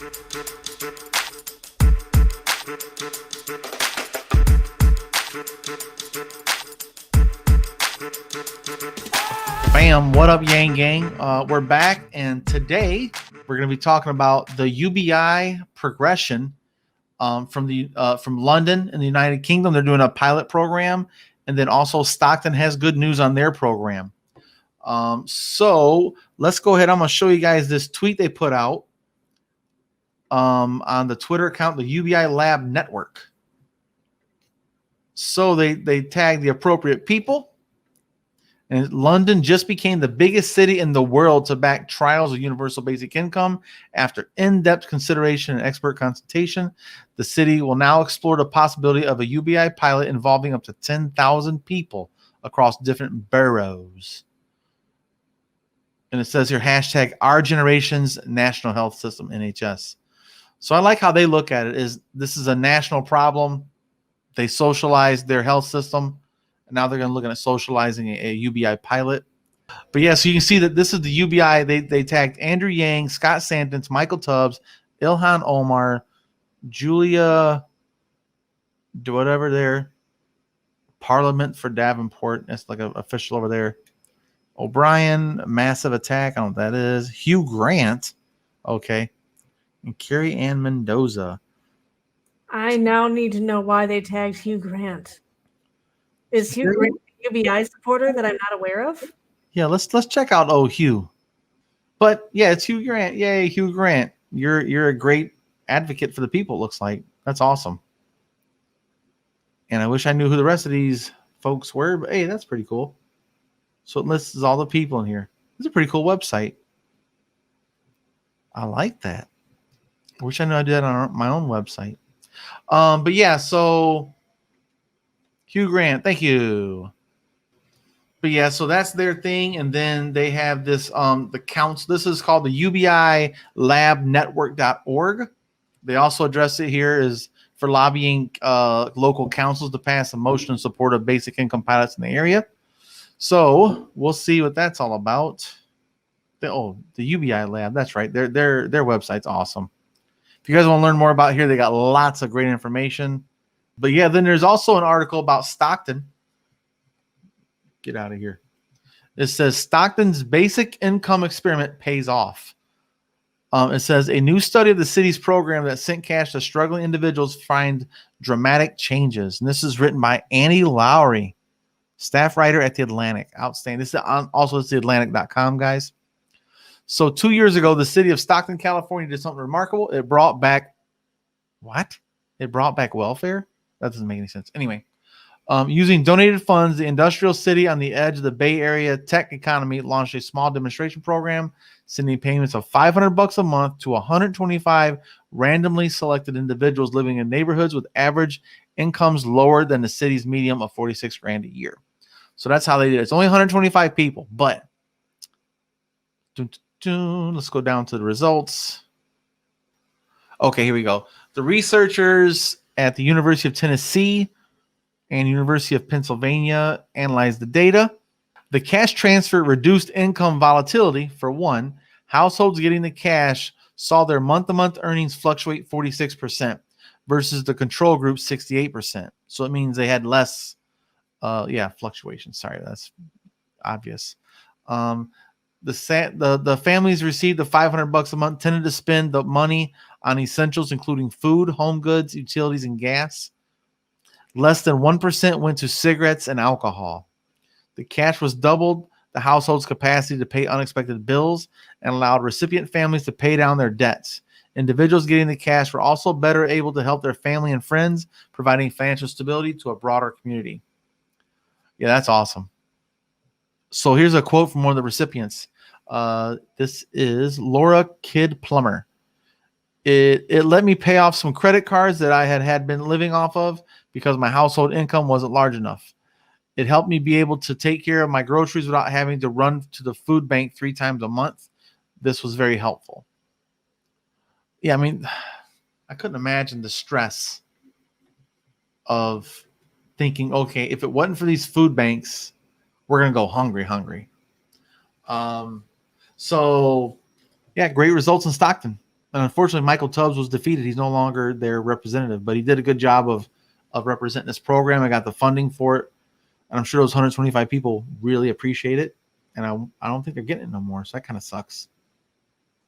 Bam, what up, Yang Gang? We're back, and today we're going to be talking about the UBI progression from London in the United Kingdom. They're doing a pilot program, and then also Stockton has good news on their program. So let's go ahead. I'm going to show you guys this tweet they put out on the Twitter account, the UBI Lab Network. So they tagged the appropriate people. And London just became the biggest city in the world to back trials of universal basic income. After in-depth consideration and expert consultation, the city will now explore the possibility of a UBI pilot involving up to 10,000 people across different boroughs. And it says here, hashtag our generation's national health system, NHS. So I like how they look at it. This is a national problem. They socialized their health system. Now they're going to look at socializing a UBI pilot. But yeah, so you can see that this is the UBI. They tagged Andrew Yang, Scott Santance, Michael Tubbs, Ilhan Omar, Julia, whatever there, Parliament for Davenport. That's like an official over there. O'Brien, Massive Attack. I don't know what that is. Hugh Grant. Okay. And Carrie Ann Mendoza. I now need to know why they tagged Hugh Grant. Is Hugh Grant a UBI supporter that I'm not aware of? Yeah, let's check out Hugh. But yeah, it's Hugh Grant. Yay, Hugh Grant. You're a great advocate for the people, it looks like. That's awesome. And I wish I knew who the rest of these folks were, but hey, that's pretty cool. So it lists all the people in here. It's a pretty cool website. I like that. I wish I knew I did that on my own website. But yeah, so Hugh Grant, thank you. But yeah, so that's their thing. And then they have this, the counts. This is called the UBI Lab Network.org. They also address it here is for lobbying local councils to pass a motion in support of basic income pilots in the area. So we'll see what that's all about. The UBI Lab. That's right. Their website's awesome. If you guys want to learn more about here, they got lots of great information. But yeah, then there's also an article about Stockton. Get out of here. It says Stockton's basic income experiment pays off. It says a new study of the city's program that sent cash to struggling individuals find dramatic changes. And this is written by Annie Lowry, staff writer at The Atlantic. Outstanding. This is also it's theatlantic.com, guys. So 2 years ago, the city of Stockton, California did something remarkable. It brought back what? It brought back welfare? That doesn't make any sense. Anyway, using donated funds, the industrial city on the edge of the Bay Area tech economy launched a small demonstration program, sending payments of $500 a month to 125 randomly selected individuals living in neighborhoods with average incomes lower than the city's median of $46,000 a year. So that's how they did it. It's only 125 people, but let's go down to the results. Okay, here we go. The researchers at the University of Tennessee and University of Pennsylvania analyzed the data. The cash transfer reduced income volatility. For one, households getting the cash saw their month-to-month earnings fluctuate 46% versus the control group 68%. So it means they had less fluctuation. Sorry, that's obvious. The families received the $500 a month tended to spend the money on essentials, including food, home goods, utilities, and gas. Less than 1% went to cigarettes and alcohol. The cash was doubled the household's capacity to pay unexpected bills and allowed recipient families to pay down their debts. Individuals getting the cash were also better able to help their family and friends, providing financial stability to a broader community. Yeah, that's awesome. So here's a quote from one of the recipients. This is Laura Kidd Plummer. It let me pay off some credit cards that I had been living off of because my household income wasn't large enough. It helped me be able to take care of my groceries without having to run to the food bank 3 times a month. This was very helpful. Yeah, I mean, I couldn't imagine the stress of thinking, okay, if it wasn't for these food banks, we're going to go hungry. So, yeah, great results in Stockton. And unfortunately, Michael Tubbs was defeated. He's no longer their representative, but he did a good job of representing this program. I got the funding for it, and I'm sure those 125 people really appreciate it. And I don't think they're getting it no more, so that kind of sucks.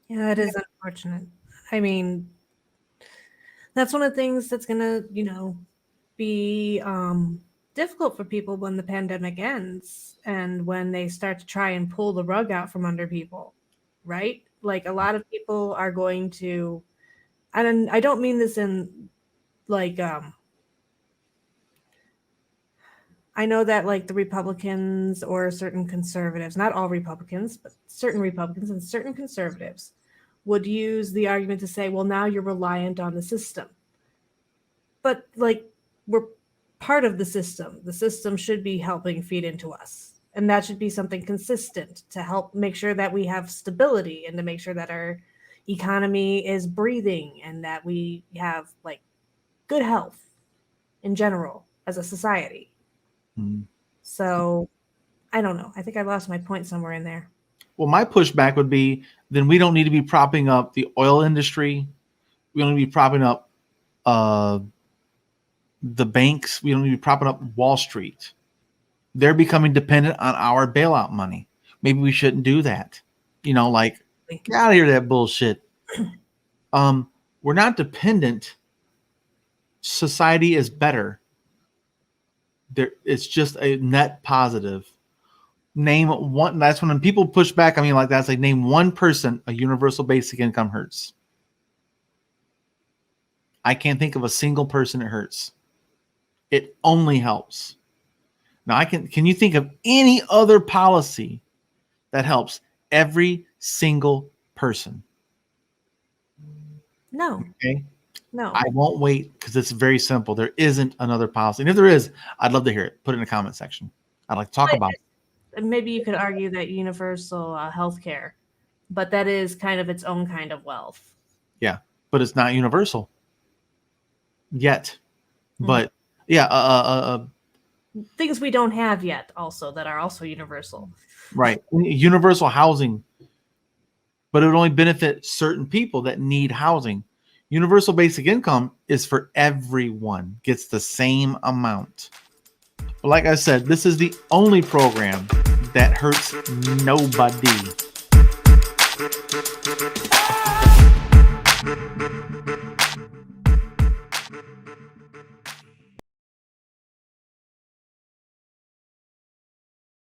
Yeah, it is unfortunate. I mean, that's one of the things that's gonna, be difficult for people when the pandemic ends and when they start to try and pull the rug out from under people, right? Like a lot of people are going to, and I don't mean this in like I know that like the Republicans or certain conservatives, not all Republicans, but certain Republicans and certain conservatives would use the argument to say, well, now you're reliant on the system. But like we're part of the system. The system should be helping feed into us. And that should be something consistent to help make sure that we have stability and to make sure that our economy is breathing and that we have like good health in general as a society. So I don't know. I think I lost my point somewhere in there. Well, my pushback would be then we don't need to be propping up the oil industry. We don't need to be propping up the banks. We don't need to be propping up Wall Street. They're becoming dependent on our bailout money. Maybe we shouldn't do that. Get out of here, that bullshit. We're not dependent. Society is better. It's just a net positive. Name one. That's when people push back. I mean, like that's like name one person a universal basic income hurts. I can't think of a single person it hurts. It only helps. Now can you think of any other policy that helps every single person? No. Okay. No. I won't wait because it's very simple. There isn't another policy. And if there is, I'd love to hear it. Put it in the comment section. I'd like to talk about it. Maybe you could argue that universal health care, but that is kind of its own kind of wealth. Yeah, but it's not universal yet. But yeah, things we don't have yet also that are also universal. Right. Universal housing, but it would only benefit certain people that need housing. Universal basic income is for everyone, gets the same amount. But like I said, this is the only program that hurts nobody.